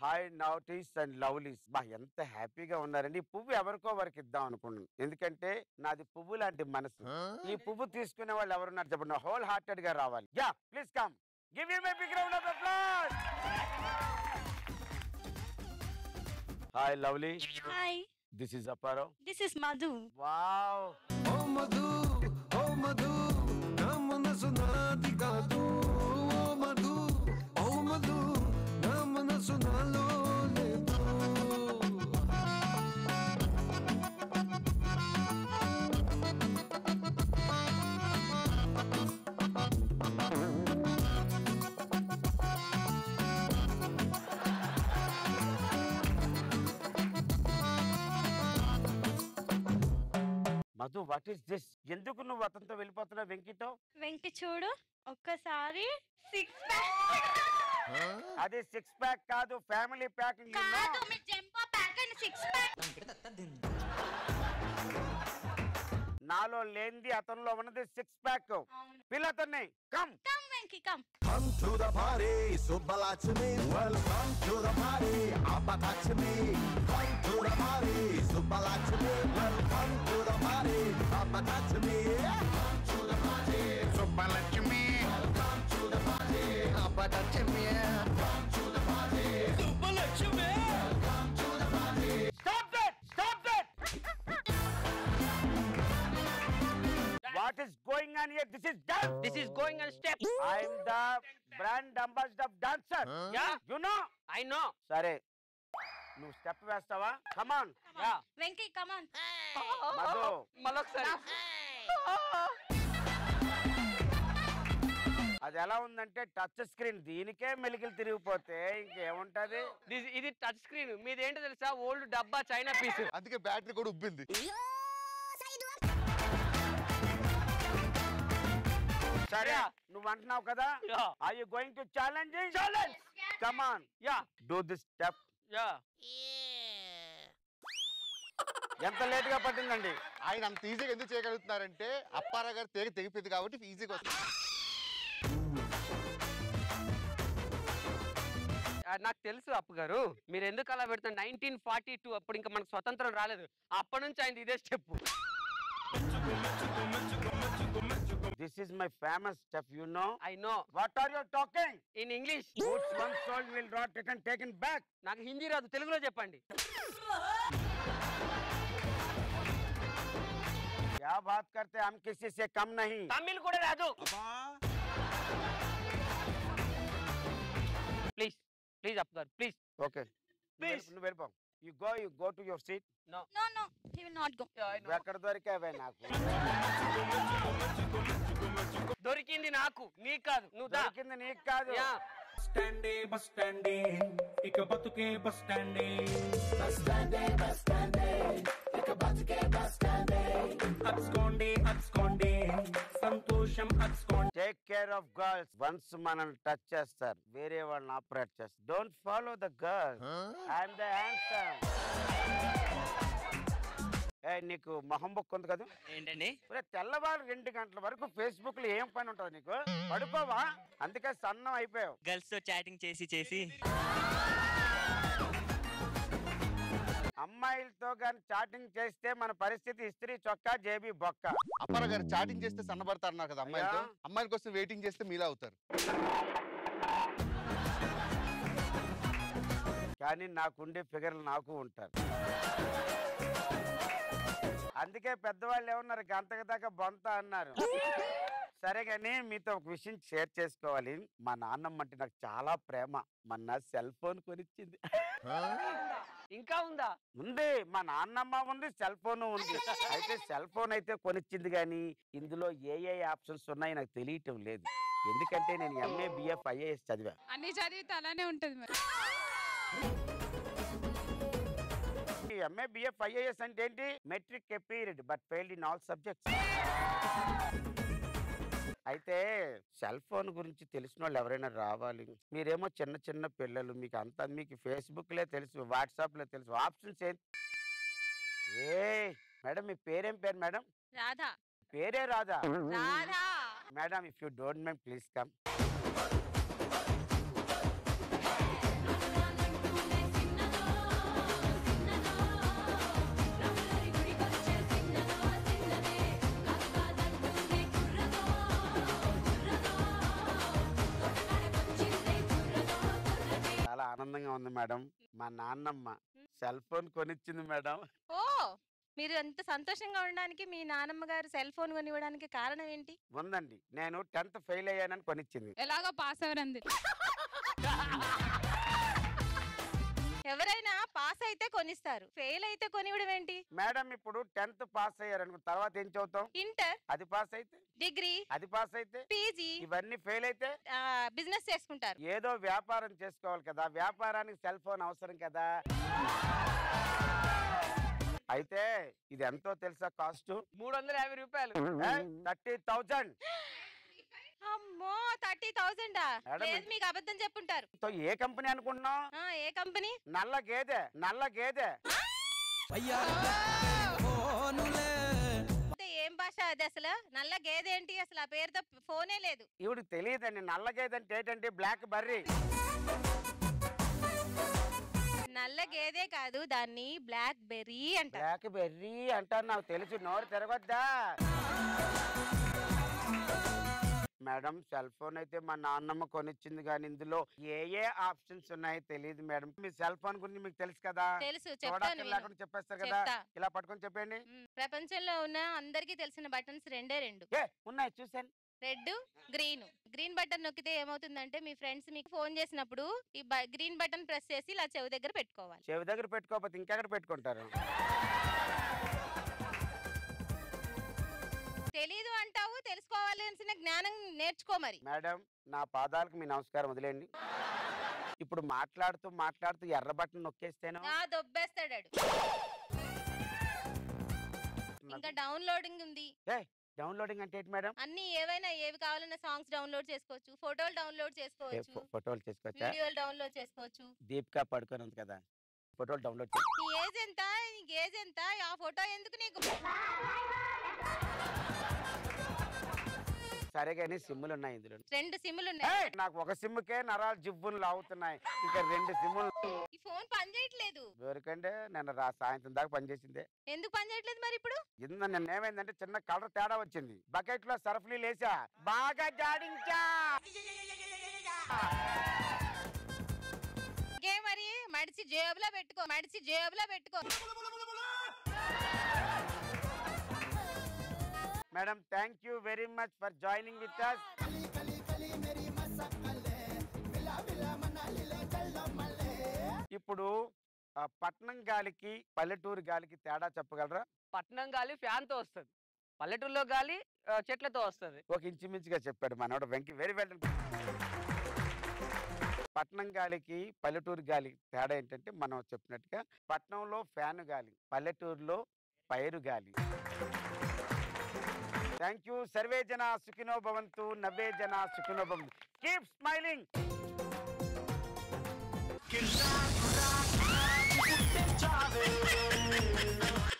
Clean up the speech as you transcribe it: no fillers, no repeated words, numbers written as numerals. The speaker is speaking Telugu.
హాయ్ నౌటీస్ అండ్ లవ్లీస్ బా ఎంత హ్యాపీగా ఉన్నారండి. ఈ పువ్వు ఎవరికో వారికి ఇద్దాం అనుకున్నాను. ఎందుకంటే నాది పువ్వు లాంటి మనసు. ఈ పువ్వు తీసుకునే వాళ్ళు ఎవరున్నారు చెప్పండి. హోల్ హార్టెడ్ గా రావాలి. Yeah please come give him a big round of applause. Hi lovely. Hi. This is అపారో. This is Madhu. వావ్. ఓ మధు ఓ మధు నా మనసు నాది కాదు. ఓ మధు ఓ మధు నా మనసు నాలో లేదు. Madhu what is this? ఎందుకు నువ్వు అతనితో వెళ్ళిపోతున్నావు వెంకితో? వెంకి చూడు ఒక్కసారి 6 ప్యాక్. అది 6 ప్యాక్ కాదు, ఫ్యామిలీ ప్యాక్. కాదు మీ జంపో ప్యాక్ అండ్ 6 ప్యాక్. నాలో లేనిది అతనిలో ఉన్నది 6 ప్యాక్. పిల్లతన్ని come come Venky come. Come to the party, Subbalakshmi. Welcome to the party, Abbatachmi. Come to the party, Subbalakshmi. Welcome to the party, Abbatachmi. Come to the party, Subbalakshmi. Welcome to the party, Abbatachmi. Come to the party, Subbalakshmi. Welcome to the party. Stop that! Stop that! What is going on here? This is dance. This is going on step. I am the brand ambassador of dancer. Yeah. You know? I know. సరే నువ్వు స్టెప్ వేస్తావా? Come on. Yeah. Venki come on. Madhu మళ్ళొకసారి. అది ఎలా ఉందంటే టచ్ స్క్రీన్, దీనికే మెలికలు తిరిగిపోతే ఇంకేముంటది? ఇది టచ్ స్క్రీన్. మీది ఏంటో తెలుసా? ఓల్డ్ డబ్బా చైనా పీస్. అందుకే బ్యాటరీ కూడా ఉబ్బింది. సరే నువ్వు అంటున్నావు కదా. Yeah. Are you going to challenge? Challenge. Come on. Yeah. Do this step. Yeah. ఎంత లేట్ గా పట్టిందండి? ఆయన అంత ఈజీగా ఎందుకు చేయగలుగుతున్నారంటే అప్పారా గారు తెగిపోయింది కాబట్టి ఈజీగా వస్తుంది. నాకు తెలుసు అప్పు గారు మీరు ఎందుకు అలా పెడతారు. 1942 అప్పుడు ఇంకా మనకు స్వతంత్రం రాలేదు. అప్పటి నుంచి ఆయన ఇదే step. This is my famous step, you know. I know. What are you talking? In English. Boots once sold will not return taken back. నాకు హిందీ రాదు, తెలుగులో చెప్పండి. क्या बात करते हम किसी से कम नहीं. తమిళ్ కూడా రాదు. ప్లీజ్ ప్లీజ్ అప్పు గారు ప్లీజ్. Okay. Please. నువ్వు వెళ్ళిపో. You go to your seat. No no no he will not go. ఎక్కడ దొరికావే నాకు? దొరికింది నాకు, నీకు కాదు. నువ్వు దా. దొరికింది నీకు కాదు. Yeah. స్టాండే బస్ స్టాండే ఇక బతుకే బస్ స్టాండే అచ్చుకోండి సంతోషం అచ్చుకోండి. Take care of girls. Once మనల్ని టచ్ చేస్తారు, వేరే వాళ్ళని ఆపరేట్ చేస్తారు. Don't follow the girl. I'm the handsome. నీకు మొహం బొక్క ఉంది కదా? ఏంటండి? తెల్లవారు 2 గంటల వరకు ఫేస్బుక్ లో ఏం పని ఉంటది నీకు? పడుకోవా? అందుకే సన్నం అయిపోయావు. గర్ల్స్ తో చాటింగ్ చేసి అమ్మాయిలతో గాని చాటింగ్ చేస్తే మన పరిస్థితి ఇస్త్రీ చొక్కా జేబీ బొక్క. అప్పారా గారు చాటింగ్ చేస్తే సన్నబడతారు కదా అమ్మాయిలతో. అమ్మాయిల కోసం వెయిటింగ్ చేస్తే మీలా అవుతారు. కానీ నాకుండే ఫిగర్లు నాకు ఉంటారు. అందుకే పెద్దవాళ్ళు ఏమన్నారు, గంటకు దాకా బొంత అన్నారు. సరే గానీ మీతో ఒక విషయం షేర్ చేసుకోవాలి. మా నాన్నమ్మ అంటే నాకు చాలా ప్రేమ. మొన్న సెల్ ఫోన్ కొనిచ్చింది. ఇంకా ఉందా? ఉంది. మా నాన్నమ్మ ఉంది, సెల్ ఫోన్ ఉంది. అయితే సెల్ ఫోన్ అయితే కొనిచ్చింది కానీ ఇందులో ఏ ఆప్షన్స్ ఉన్నాయో నాకు తెలియటం లేదు. ఎందుకంటే నేను MA BF IAS చదివా. అన్ని చదివితే అలానే ఉంటుంది మరి. MA BF IAS అంటే ఏంటి? Matric appeared but failed in all subjects. అయితే సెల్ ఫోన్ గురించి తెలిసిన వాళ్ళు ఎవరైనా రావాలి. మీరేమో చిన్న చిన్న పిల్లలు, మీకు అంతా మీకు ఫేస్బుక్లే తెలుసు, వాట్సాప్లే తెలుసు, ఆప్షన్స్ ఏం. ఏ మేడం మీ పేరేం పేరు మేడం? రాధా. పేరే Radha? Radha. Madam if you don't mind please come. చాలా ఆనందంగా ఉంది మేడం. మా నాన్నమ్మ సెల్ ఫోన్ కొనిచ్చింది మేడం. ఓ మీరు అంత సంతోషంగా ఉండడానికి మీ నానమ్మ గారు సెల్ ఫోన్ కొనివ్వడానికి కారణం ఏంటి? ఉందండి, నేను 10th ఫెయిల్ అయ్యానని కొనిచ్చింది. ఎలాగో పాస్ అవరంది. ఎవరైనా పాస్ అయితే కొనిస్తారు, ఫెయిల్ అయితే కొనివ్వడం ఏంటి? మేడం ఇప్పుడు 10th పాస్ అయ్యారనుకో, తర్వాత ఏం చదువుతాం? ఇంటర్, అది పాస్ అయితే, డిగ్రీ, అది పాస్ అయితే, పీజీ, ఇవన్నీ ఫెయిల్ అయితే బిజినెస్ చేసుకుంటారు. ఏదో వ్యాపారం చేసుకోవాలి కదా, వ్యాపారానికి సెల్ ఫోన్ అవసరం కదా. అయితే ఇది ఎంతో తెలుసా కాస్ట్? 350 రూపాయలు. 30,000. అమ్మో 30,000 మేడం, లేదు మీకు అబద్ధం చెప్పుంటారు. ఏ కంపెనీ అనుకుంటున్నావు? ఏ కంపెనీ? నల్ల గేదె, నల్ల గేదె. ఏం భాష అది అసలు? నల్ల గేదె ఏంటి అసలు? ఆ పేరుతో ఫోనే లేదు. ఇవిడికి తెలియదండి నల్ల గేదె అంటే ఏంటంటే బ్లాక్ బర్రీ. నల్ల గేదె కాదు, దాన్ని బ్లాక్ బెర్రీ అంటారు. బ్లాక్ బెర్రీ అంటారు, నాకు తెలుసు, నోరు తిరగొద్దా. మేడం సెల్ ఫోన్ అయితే మా నాన్నమ్మ కొనిచ్చింది, కానీ ఇందులో ఏ ఏ ఆప్షన్స్ ఉన్నాయో తెలియదు మేడం. మీ సెల్ ఫోన్ గురించి మీకు తెలుసు కదా, తెలుసు, చెప్తాను లేకుండా చెప్పేస్తారు కదా. చెప్తా. ఇలా పట్టుకొని చెప్పండి. ప్రపంచంలో ఉన్న అందరికీ తెలిసిన బటన్స్ రెండే రెండు. ఉన్నాయి చూసాను. Red, green. గ్రీన్ బటన్ నొక్కితే ఏమవుతుందంటే మీ ఫ్రెండ్స్ మీకు ఫోన్ చేసినప్పుడు ఈ గ్రీన్ బటన్ ప్రెస్ చేసి ఇలా చెవి దగ్గర పెట్టుకోవాలి. చెవి దగ్గర పెట్టుకోకపోతే ఇంకెక్కడ పెట్టుకుంటారు? తెలీదు అంటావు, తెలుసుకోవాల్సిన జ్ఞానం నేర్చుకో మరి. మేడం నా పాదాలకు మీ నమస్కారం వదిలేండి. ఇప్పుడు మాట్లాడుతూ మాట్లాడుతూ ఎర్ర బటన్ నొక్కేస్తేను దొబ్బేస్తాడు. ఇంకా డౌన్లోడింగ్ ఉంది. డౌన్లోడింగ్ అంటే ఏంటి మేడం? అన్ని ఏవైనా ఏవి కావాలన్నా సాంగ్స్ డౌన్లోడ్ చేసుకోవచ్చు, ఫోటోలు డౌన్లోడ్ చేసుకోవచ్చు, ఫోటోలు చేసుకోవచ్చా? వీడియోలు డౌన్లోడ్ చేసుకోవచ్చు. దీపికా పడుకొని ఉంది కదా, ఫోటోలు డౌన్లోడ్ నీ ఏజ్ ఎంత? నీకు ఏజ్ ఎంత? ఆ ఫోటో ఎందుకు నీకు? సరే కానీ సిమ్ములు ఉన్నాయి ఇందులో. 2 సిమ్ములు ఉన్నాయి. నాకు ఒక సిమ్కే నరాలు జివ్వులు లాగుతున్నాయి, ఇంకా 2 సిమ్ములు. ఈ ఫోన్ పని చేయట్లేదు. దొరికంటే నేను సాయంత్రం దాకా పనిచేసిందే. ఎందుకు పని చేయట్లేదు మరి ఇప్పుడు? నిన్న ఏమైందంటే చిన్న కలర్ తేడా వచ్చింది. బకెట్ లో సర్ఫ్లీ లేసా, బాగా జాడించా. మరి మడిచి జేబులో పెట్టుకో, మడిచి జేబులో పెట్టుకో. Madam thank you very much for joining with us. ఇప్పుడు పట్నం గాలికి పల్లెటూరు గాలికి తేడా చెప్పగలరా? పట్నం గాలి ఫ్యాన్ తో వస్తుంది, పల్లెటూరులో గాలి చెట్లతో వస్తుంది. ఒక ఇంచుమించుగా చెప్పాడు మనోడు వెంకీ. Very well. పట్నం గాలికి పల్లెటూరు గాలి తేడా ఏంటంటే మనం చెప్పినట్టుగా పట్నంలో ఫ్యాన్ గాలి, పల్లెటూరులో పైరు గాలి. Thank you. సర్వే జన సుఖినో భవంతు, నవ్వే జన సుఖినో భవంతు. Keep smiling.